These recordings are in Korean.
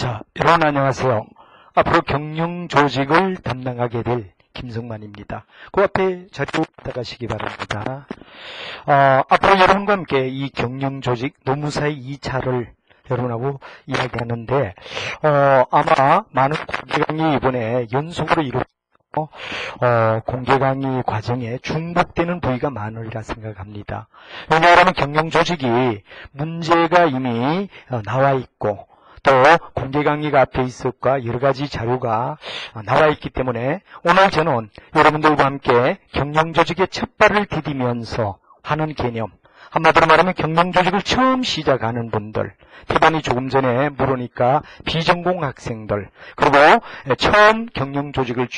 자, 여러분 안녕하세요. 앞으로 경영 조직을 담당하게 될 김성만입니다. 그 앞에 자료 받아가시기 바랍니다. 앞으로 여러분과 함께 이 경영 조직 노무사의 2차를 여러분하고 이야기하는데, 아마 많은 공개 강의 이번에 연속으로 이루어지고, 공개 강의 과정에 중복되는 부위가 많으리라 생각합니다. 왜냐하면 경영 조직이 문제가 이미 나와 있고, 또 공개 강의가 앞에 있었고 여러 가지 자료가 나와 있기 때문에 오늘 저는 여러분들과 함께 경영 조직의 첫 발을 디디면서 하는 개념, 한마디로 말하면 경영 조직을 처음 시작하는 분들, 태반이 조금 전에 물으니까 비전공 학생들, 그리고 처음 경영 조직을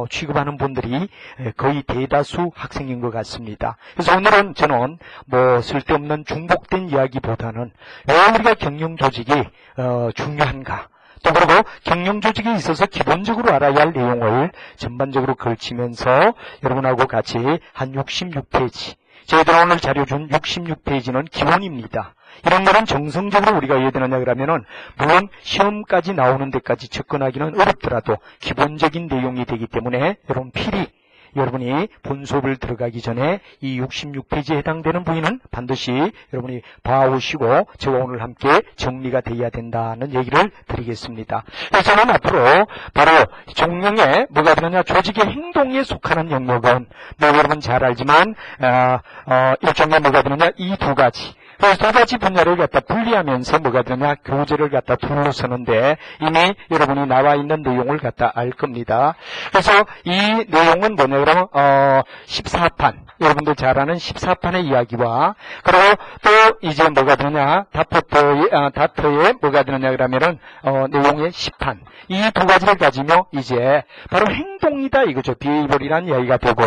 취급하는 분들이 거의 대다수 학생인 것 같습니다. 그래서 오늘은 저는 뭐 쓸데없는 중복된 이야기보다는 왜 우리가 경영 조직이 중요한가, 또 그리고 경영 조직에 있어서 기본적으로 알아야 할 내용을 전반적으로 걸치면서 여러분하고 같이 한 66페이지, 저희들 오늘 자료 준 66페이지는 기본입니다. 이런 거는 정성적으로 우리가 해야 되느냐 그러면은, 물론 시험까지 나오는 데까지 접근하기는 어렵더라도 기본적인 내용이 되기 때문에 여러분 필히 여러분이 본 수업을 들어가기 전에 이 66페이지에 해당되는 부위는 반드시 여러분이 봐오시고 제가 오늘 함께 정리가 되어야 된다는 얘기를 드리겠습니다. 그래서 저는 앞으로 바로 종영에 뭐가 되느냐, 조직의 행동에 속하는 영역은 뭐 여러분 잘 알지만 일종의 뭐가 되느냐, 이 두 가지. 그래서 두 가지 분야를 갖다 분리하면서 뭐가 되냐, 교재를 갖다 둘러서는데 이미 여러분이 나와 있는 내용을 갖다 알 겁니다. 그래서 이 내용은 뭐냐 그러면 14판, 여러분들 잘 아는 14판의 이야기와, 그리고 또 이제 뭐가 되느냐, 다터에 뭐가 되느냐 그러면은 내용의 10판, 이 두 가지를 가지며 이제 바로 행동이다 이거죠. 비헤이버리라는 이야기가 되고,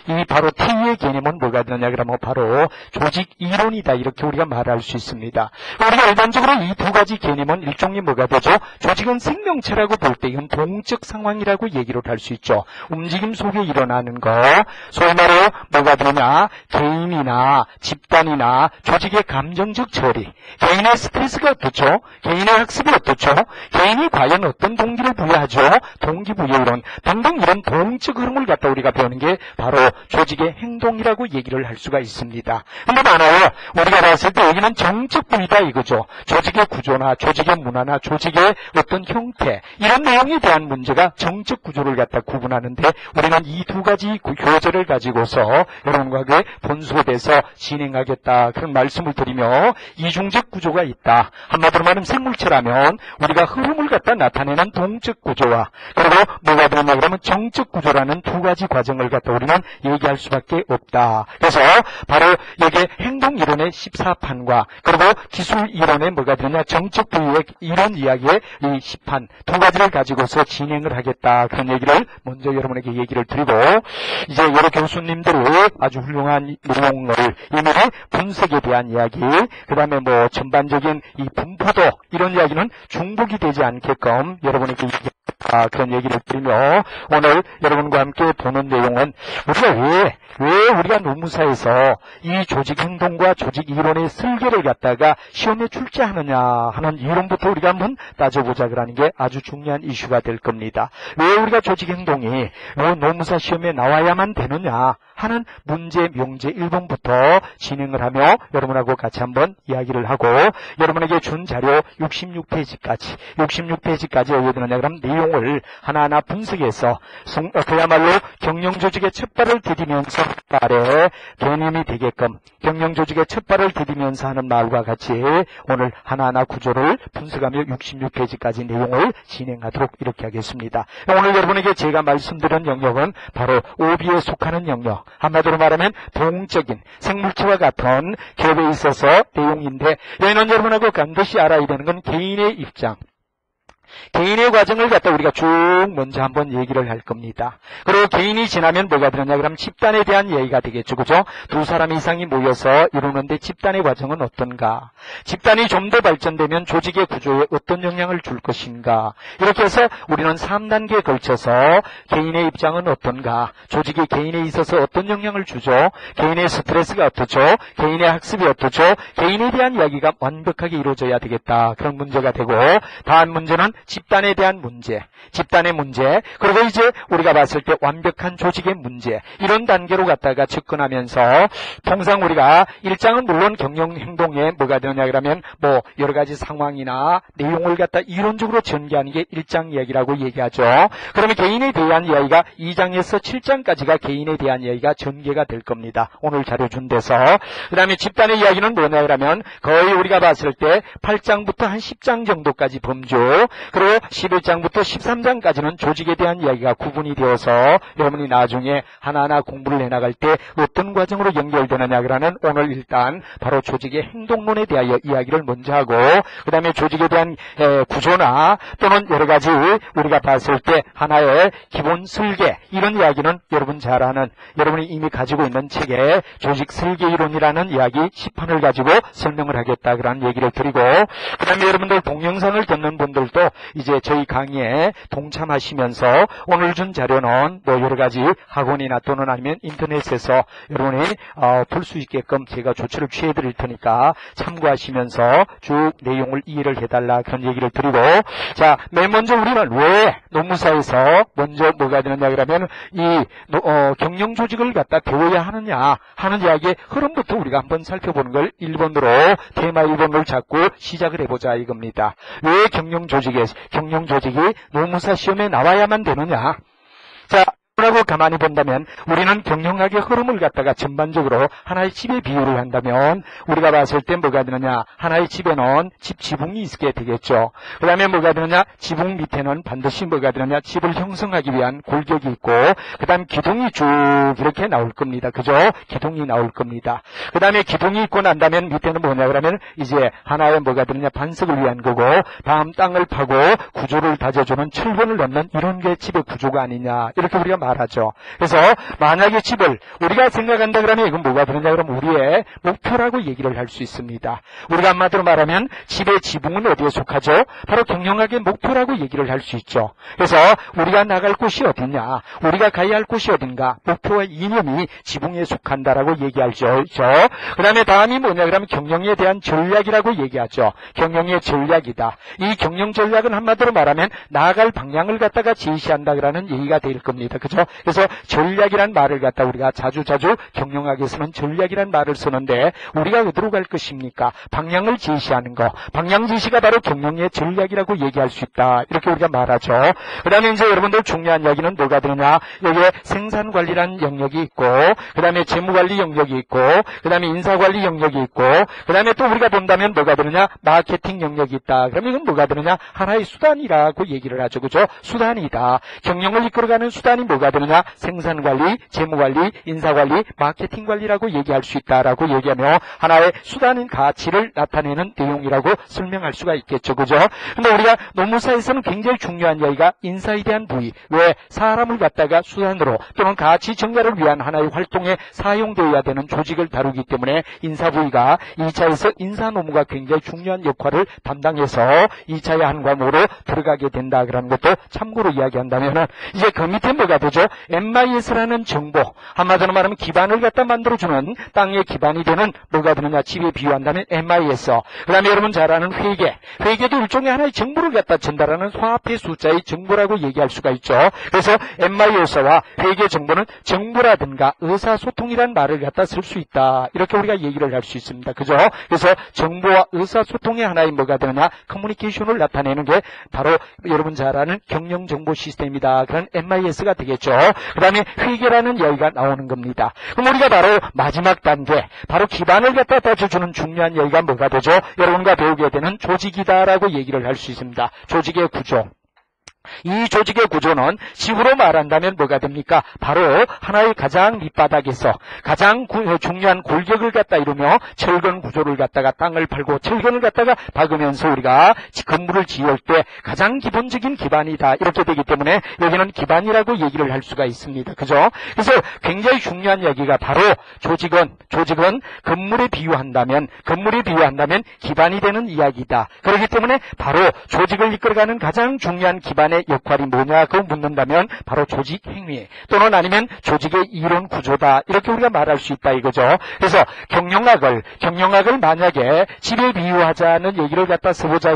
이 바로 T의 개념은 뭐가 되느냐 그러면 바로 조직 이론이다, 이렇게 우리가 말할 수 있습니다. 우리가 일반적으로 이 두 가지 개념은 일종의 뭐가 되죠? 조직은 생명체라고 볼 때 이건 동적 상황이라고 얘기를 할 수 있죠. 움직임 속에 일어나는 거, 소위 말해 뭐가 되냐, 개인이나 집단이나 조직의 감정적 처리, 개인의 스트레스가 어떻죠? 개인의 학습이 어떻죠? 개인이 과연 어떤 동기를 부여하죠? 동기부여 이론 등등, 이런 동적 흐름을 갖다 우리가 배우는 게 바로 조직의 행동이라고 얘기를 할 수가 있습니다. 근데 많아요. 우리가 봤을 때 여기는 정적 부위다 이거죠. 조직의 구조나 조직의 문화나 조직의 어떤 형태, 이런 내용에 대한 문제가 정적 구조를 갖다 구분하는데, 우리는 이 두 가지 교재를 가지고서 여러분과 그 본수업에서 진행하겠다, 그런 말씀을 드리며, 이중적 구조가 있다. 한마디로 말하면 생물체라면 우리가 흐름을 갖다 나타내는 동적 구조와, 그리고 뭐가 되냐 그러면 정적 구조라는 두 가지 과정을 갖다 우리는 얘기할 수밖에 없다. 그래서 바로 여기에 행동 이론의 14판과 그리고 기술 이론의 뭐가 되냐, 정적 부위의 이론 이야기의 이 10판 두 가지를 가지고서 진행을 하겠다, 그런 얘기를 먼저 여러분에게 얘기를 드리고, 이제 여러 교수님들이 아주 훌륭한 내용을 이미 분석에 대한 이야기, 그 다음에 뭐 전반적인 이 분포도, 이런 이야기는 중복이 되지 않게끔 여러분에게 그런 얘기를 드리며, 오늘 여러분과 함께 보는 내용은 우리가 왜 우리가 노무사에서 이 조직 행동과 조직 이론의 설계를 갖다가 시험에 출제하느냐 하는 이론부터 우리가 한번 따져보자 그러는 게 아주 중요한 이슈가 될 겁니다. 왜 우리가 조직 행동이 노무사 시험에 나와야만 되느냐 하는 문제 명제 1번부터 진행을 하며 여러분하고 같이 한번 이야기를 하고, 여러분에게 준 자료 66페이지까지 어디에 되느냐 그럼 내용을 하나하나 분석해서 그야말로 경영조직의 첫 발을 디디면서 말의 개념이 되게끔, 경영조직의 첫 발을 디디면서 하는 말과 같이 오늘 하나하나 구조를 분석하며 66페이지까지 내용을 진행하도록 이렇게 하겠습니다. 오늘 여러분에게 제가 말씀드린 영역은 바로 오비에 속하는 영역, 한마디로 말하면 동적인 생물체와 같은 기업에 있어서 내용인데, 여기는 여러분하고 반드시 알아야 되는 건 개인의 입장, 개인의 과정을 갖다 우리가 쭉 먼저 한번 얘기를 할 겁니다. 그리고 개인이 지나면 뭐가 되느냐 그러면 집단에 대한 얘기가 되겠죠. 그죠? 두 사람 이상이 모여서 이루는데 집단의 과정은 어떤가? 집단이 좀 더 발전되면 조직의 구조에 어떤 영향을 줄 것인가? 이렇게 해서 우리는 3단계에 걸쳐서 개인의 입장은 어떤가? 조직이 개인에 있어서 어떤 영향을 주죠? 개인의 스트레스가 어떻죠? 개인의 학습이 어떻죠? 개인에 대한 이야기가 완벽하게 이루어져야 되겠다. 그런 문제가 되고, 다음 문제는 집단에 대한 문제, 집단의 문제, 그리고 이제 우리가 봤을 때 완벽한 조직의 문제, 이런 단계로 갔다가 접근하면서 통상 우리가 1장은 물론 경영 행동에 뭐가 되느냐 그러면 뭐 여러 가지 상황이나 내용을 갖다 이론적으로 전개하는 게 1장 이야기라고 얘기하죠. 그러면 개인에 대한 이야기가 2장에서 7장까지가 개인에 대한 이야기가 전개가 될 겁니다. 오늘 자료 준 데서. 그 다음에 집단의 이야기는 뭐냐 그러면 거의 우리가 봤을 때 8장부터 한 10장 정도까지 범주, 그리고 11장부터 13장까지는 조직에 대한 이야기가 구분이 되어서 여러분이 나중에 하나하나 공부를 해나갈 때 어떤 과정으로 연결되느냐 그러는 오늘 일단 바로 조직의 행동론에 대하여 이야기를 먼저 하고, 그 다음에 조직에 대한 구조나 또는 여러 가지 우리가 봤을 때 하나의 기본 설계, 이런 이야기는 여러분 잘 아는, 여러분이 이미 가지고 있는 책에 조직 설계 이론이라는 이야기 10판을 가지고 설명을 하겠다 그런 얘기를 드리고, 그 다음에 여러분들 동영상을 듣는 분들도 이제 저희 강의에 동참하시면서 오늘 준 자료는 뭐 여러 가지 학원이나 또는 아니면 인터넷에서 여러분이 볼 수 있게끔 제가 조치를 취해 드릴 테니까 참고하시면서 쭉 내용을 이해를 해달라 그런 얘기를 드리고, 자, 맨 먼저 우리는 왜 노무사에서 먼저 뭐가 되느냐 그러면 이 경영 조직을 갖다 배워야 하느냐 하는 이야기의 흐름부터 우리가 한번 살펴보는 걸 1번으로 테마 1번을 잡고 시작을 해보자 이겁니다. 왜 경영 조직이 노무사 시험에 나와야만 되느냐? 자, 라고 가만히 본다면 우리는 경영학의 흐름을 갖다가 전반적으로 하나의 집에 비유를 한다면 우리가 봤을 때 뭐가 되느냐, 하나의 집에는 지붕이 있게 되겠죠. 그 다음에 뭐가 되느냐, 지붕 밑에는 반드시 뭐가 되느냐, 집을 형성하기 위한 골격이 있고, 그 다음 기둥이 쭉 이렇게 나올 겁니다. 그죠? 기둥이 나올 겁니다. 그 다음에 기둥이 있고 난 다음에 밑에는 뭐냐 그러면 이제 하나의 뭐가 되느냐, 반석을 위한 거고, 다음 땅을 파고 구조를 다져주는 철근을 넣는 이런 게 집의 구조가 아니냐, 이렇게 우리가 말하죠. 그래서 만약에 집을 우리가 생각한다 그러면 이건 뭐가 되느냐 그러면 우리의 목표라고 얘기를 할 수 있습니다. 우리가 한마디로 말하면 집의 지붕은 어디에 속하죠? 바로 경영학의 목표라고 얘기를 할 수 있죠. 그래서 우리가 나갈 곳이 어디냐, 우리가 가야 할 곳이 어딘가, 목표와 이념이 지붕에 속한다라고 얘기하죠. 그 다음에 다음이 뭐냐 그러면 경영에 대한 전략이라고 얘기하죠. 경영의 전략이다. 이 경영 전략은 한마디로 말하면 나아갈 방향을 갖다가 제시한다 그러는 얘기가 될 겁니다. 그죠? 그래서 전략이란 말을 갖다 우리가 자주 경영학에서는 전략이란 말을 쓰는데 우리가 어디로 갈 것입니까? 방향을 제시하는 거. 방향 제시가 바로 경영의 전략이라고 얘기할 수 있다. 이렇게 우리가 말하죠. 그 다음에 이제 여러분들 중요한 이야기는 뭐가 되느냐? 여기에 생산관리라는 영역이 있고, 그 다음에 재무관리 영역이 있고, 그 다음에 인사관리 영역이 있고, 그 다음에 또 우리가 본다면 뭐가 되느냐? 마케팅 영역이 있다. 그러면 이건 뭐가 되느냐? 하나의 수단이라고 얘기를 하죠. 그죠? 수단이다. 경영을 이끌어가는 수단이 뭐가 되느냐? 생산관리, 재무관리, 인사관리, 마케팅관리라고 얘기할 수 있다라고 얘기하며 하나의 수단인 가치를 나타내는 내용이라고 설명할 수가 있겠죠. 그죠? 근데 우리가 노무사에서는 굉장히 중요한 이야기가 인사에 대한 부위, 왜 사람을 갖다가 수단으로 또는 가치 증가를 위한 하나의 활동에 사용되어야 되는 조직을 다루기 때문에 인사 부위가 2차에서 인사 노무가 굉장히 중요한 역할을 담당해서 2차의 한 과목으로 들어가게 된다 그런 것도 참고로 이야기한다면, 이제 그 밑에 뭐가 되죠? MIS라는 정보, 한마디로 말하면 기반을 갖다 만들어주는 땅의 기반이 되는 뭐가 되느냐, 집에 비유한다면 MIS. 그 다음에 여러분 잘 아는 회계도 일종의 하나의 정보를 갖다 전달하는 화폐 숫자의 정보라고 얘기할 수가 있죠. 그래서 MIS와 회계 정보는 정보라든가 의사소통이란 말을 갖다 쓸 수 있다. 이렇게 우리가 얘기를 할 수 있습니다. 그죠? 그래서 정보와 의사소통의 하나의 뭐가 되느냐, 커뮤니케이션을 나타내는 게 바로 여러분 잘 아는 경영정보 시스템이다. 그런 MIS가 되겠죠. 그 다음에 회계라는 이야기가 나오는 겁니다. 그럼 우리가 바로 마지막 단계, 바로 기반을 갖다 다져주는 중요한 이야기가 뭐가 되죠? 여러분과 배우게 되는 조직이다라고 얘기를 할 수 있습니다. 조직의 구조. 이 조직의 구조는 식으로 말한다면 뭐가 됩니까? 바로 하나의 가장 밑바닥에서 가장 중요한 골격을 갖다 이루며 철근 구조를 갖다가 땅을 팔고 철근을 갖다가 박으면서 우리가 건물을 지을 때 가장 기본적인 기반이다. 이렇게 되기 때문에 여기는 기반이라고 얘기를 할 수가 있습니다. 그죠? 그래서 굉장히 중요한 이야기가 바로 조직은 건물에 비유한다면 기반이 되는 이야기다. 그렇기 때문에 바로 조직을 이끌어가는 가장 중요한 기반의 역할이 뭐냐고 묻는다면 바로 조직 행위 또는 아니면 조직의 이론 구조다. 이렇게 우리가 말할 수 있다 이거죠. 그래서 경영학을 만약에 집에 비유하자는 얘기를 갖다 써보자.